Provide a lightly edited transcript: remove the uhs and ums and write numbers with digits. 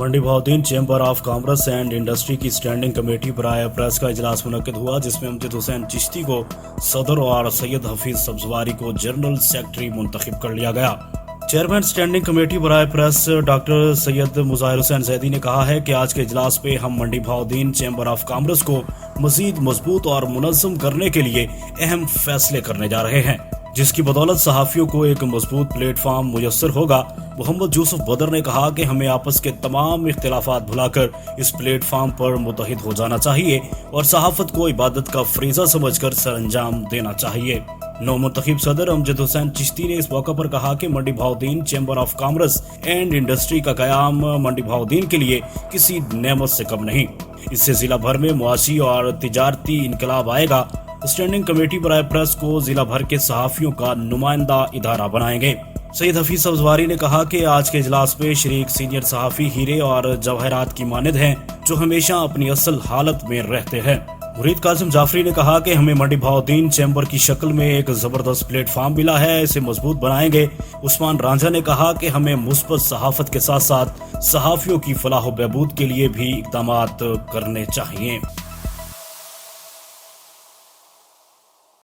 Mandi Bahauddin chamber of commerce and industry की standing committee बराए press का इजलास मुनक्किद हुआ, जिसमें अमजद हुसैन चिश्ती को सदर और सैयद हफीज सब्जवारी को जनरल सेक्रेटरी मुंतखब कर लिया गया। चेयरमैन स्टैंडिंग कमेटी बराए प्रेस डॉक्टर सैयद मुजाहिर हुसैन जैदी ने कहा है कि आज के इजलास पे हम Mandi Bahauddin chamber of commerce को मजीद मजबूत और मुनज़्ज़म करने के लिए अहम फैसले करने जा रहे हैं, जिसकी बदौलत सहाफ़ियों को एक मजबूत प्लेटफार्म मुयस्सर होगा। मोहम्मद यूसुफ बदर ने कहा कि हमें आपस के तमाम इख्तिलाफात भुलाकर इस प्लेटफार्म पर मुत्तहिद हो जाना चाहिए और सहाफ़त को इबादत का फरीज़ा समझकर सरअंजाम देना चाहिए। नौ मुंतखब सदर अमजद हुसैन चिश्ती ने इस मौका पर कहा कि Mandi Bahauddin chamber of commerce and industry का क़याम मंडी भाउद्दीन के लिए किसी नेमत से कम नहीं। इससे जिला भर में मुआशी और तिजारती इनकलाब आएगा। स्टैंडिंग कमेटी बराए प्रेस को जिला भर के सहाफ़ियों का नुमाइंदा इदारा बनाएंगे। सैयद हफीज सब्जवारी ने कहा कि आज के इजलास में शरीक सीनियर सहाफ़ी हीरे और जवाहरात की मानद हैं, जो हमेशा अपनी असल हालत में रहते हैं। मुरीद कासिम जाफरी ने कहा कि हमें मंडी भाउद्दीन चैम्बर की शक्ल में एक जबरदस्त प्लेटफार्म मिला है, इसे मजबूत बनाएंगे। उस्मान रांझा ने कहा कि हमें मुस्बत सहाफत के साथ साथ सहाफ़ियों की फलाह व बहबूद के लिए भी इक़दामात करने चाहिए।